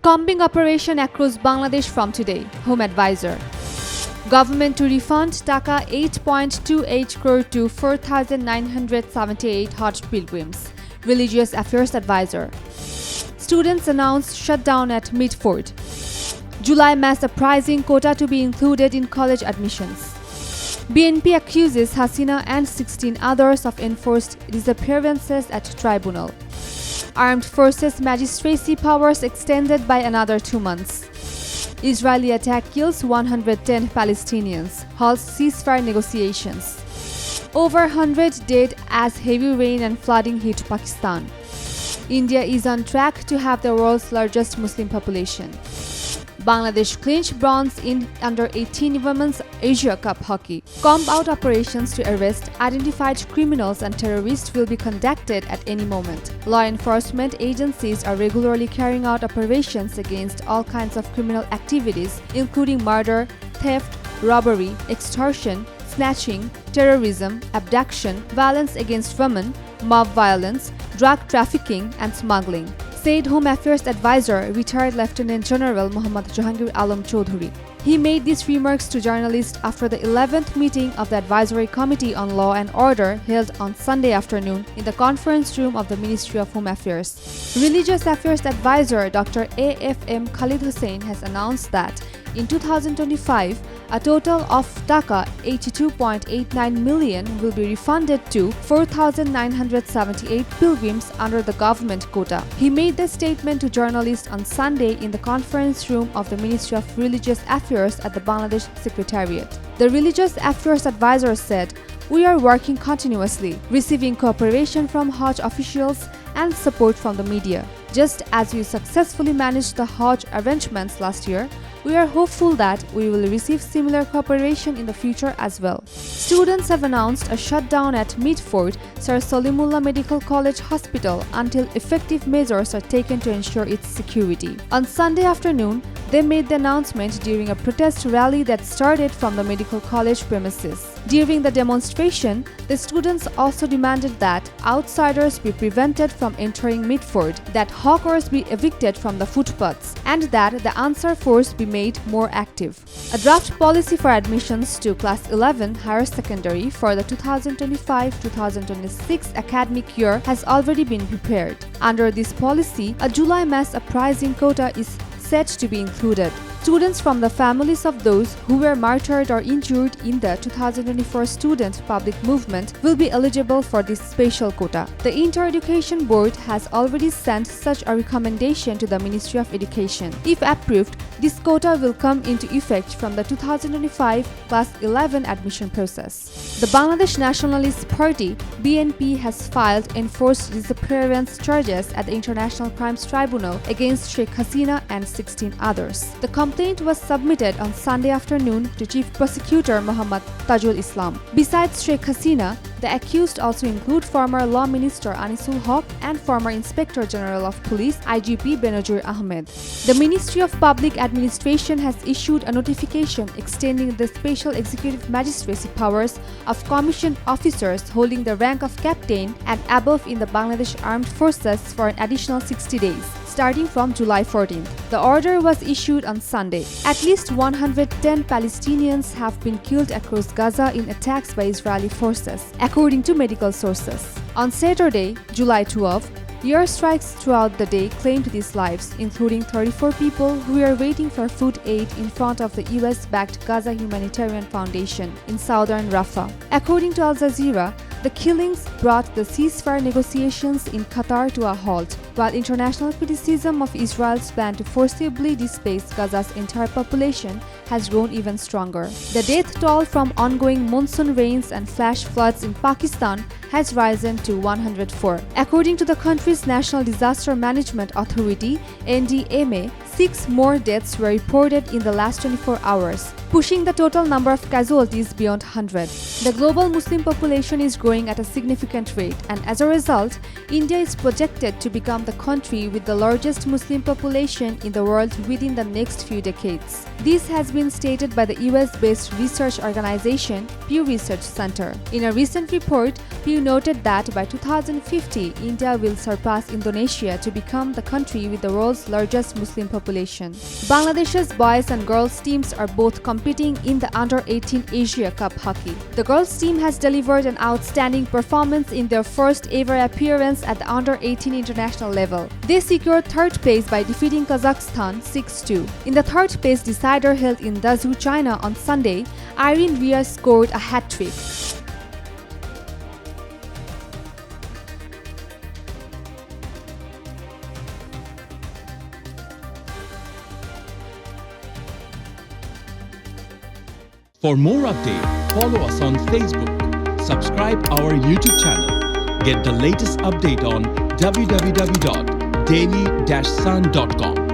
Combing operation across Bangladesh from today. Home Advisor. Government to refund Tk8.28 crore to 4,978 Hajj pilgrims. Religious Affairs Advisor. Students announced shutdown at Mitford. July mass uprising quota to be included in college admissions. BNP accuses Hasina and 16 others of enforced disappearances at tribunal. Armed Forces magistracy powers extended by another 2 months. Israeli attack kills 110 Palestinians, halts ceasefire negotiations. Over 100 dead as heavy rain and flooding hit Pakistan. India is on track to have the world's largest Muslim population. Bangladesh clinched bronze in Under-18 Women's Asia Cup hockey. Comb-out operations to arrest identified criminals and terrorists will be conducted at any moment. Law enforcement agencies are regularly carrying out operations against all kinds of criminal activities, including murder, theft, robbery, extortion, snatching, terrorism, abduction, violence against women, mob violence, drug trafficking, and smuggling, said Home Affairs Advisor, retired Lieutenant General Muhammad Jahangir Alam Chaudhuri. He made these remarks to journalists after the 11th meeting of the Advisory Committee on Law and Order held on Sunday afternoon in the conference room of the Ministry of Home Affairs. Religious Affairs Advisor Dr. A.F.M. Khalid Hussain has announced that in 2025, a total of Tk8.29 million will be refunded to 4,978 pilgrims under the government quota. He made the statement to journalists on Sunday in the conference room of the Ministry of Religious Affairs at the Bangladesh Secretariat. The Religious Affairs Advisor said, "We are working continuously, receiving cooperation from Hajj officials and support from the media. Just as we successfully managed the Hajj arrangements last year, we are hopeful that we will receive similar cooperation in the future as well." Students have announced a shutdown at Mitford Sir Solimullah Medical College Hospital until effective measures are taken to ensure its security. On Sunday afternoon, they made the announcement during a protest rally that started from the medical college premises. During the demonstration, the students also demanded that outsiders be prevented from entering Mitford, that hawkers be evicted from the footpaths, and that the answer force be made more active. A draft policy for admissions to Class 11 Higher Secondary for the 2025-2026 academic year has already been prepared. Under this policy, a July mass uprising quota is set to be included. Students from the families of those who were martyred or injured in the 2024 student public movement will be eligible for this special quota. The Inter-Education Board has already sent such a recommendation to the Ministry of Education. If approved, this quota will come into effect from the 2025 Class 11 admission process. The Bangladesh Nationalist Party (BNP) has filed enforced disappearance charges at the International Crimes Tribunal against Sheikh Hasina and 16 others. The complaint was submitted on Sunday afternoon to Chief Prosecutor Muhammad Tajul Islam. Besides Sheikh Hasina, the accused also include former Law Minister Anisul Haq and former Inspector General of Police IGP Benazir Ahmed. The Ministry of Public Administration has issued a notification extending the special executive magistracy powers of commissioned officers holding the rank of captain and above in the Bangladesh Armed Forces for an additional 60 days. Starting from July 14th. The order was issued on Sunday. At least 110 Palestinians have been killed across Gaza in attacks by Israeli forces, according to medical sources. On Saturday, July 12, airstrikes throughout the day claimed these lives, including 34 people who were waiting for food aid in front of the US-backed Gaza Humanitarian Foundation in southern Rafah. According to Al Jazeera, the killings brought the ceasefire negotiations in Qatar to a halt, while international criticism of Israel's plan to forcibly displace Gaza's entire population has grown even stronger. The death toll from ongoing monsoon rains and flash floods in Pakistan has risen to 104. According to the country's National Disaster Management Authority, NDMA, 6 more deaths were reported in the last 24 hours, pushing the total number of casualties beyond 100. The global Muslim population is growing at a significant rate, and as a result, India is projected to become the country with the largest Muslim population in the world within the next few decades. This has been stated by the US-based research organization Pew Research Center. In a recent report, Pew ITU noted that by 2050, India will surpass Indonesia to become the country with the world's largest Muslim population. Bangladesh's boys and girls teams are both competing in the Under-18 Asia Cup hockey. The girls team has delivered an outstanding performance in their first ever appearance at the Under-18 international level. They secured third place by defeating Kazakhstan 6-2. In the third place decider held in Dazhou, China on Sunday, Irene Ria scored a hat-trick. For more updates, follow us on Facebook, subscribe our YouTube channel, get the latest update on www.daily-sun.com.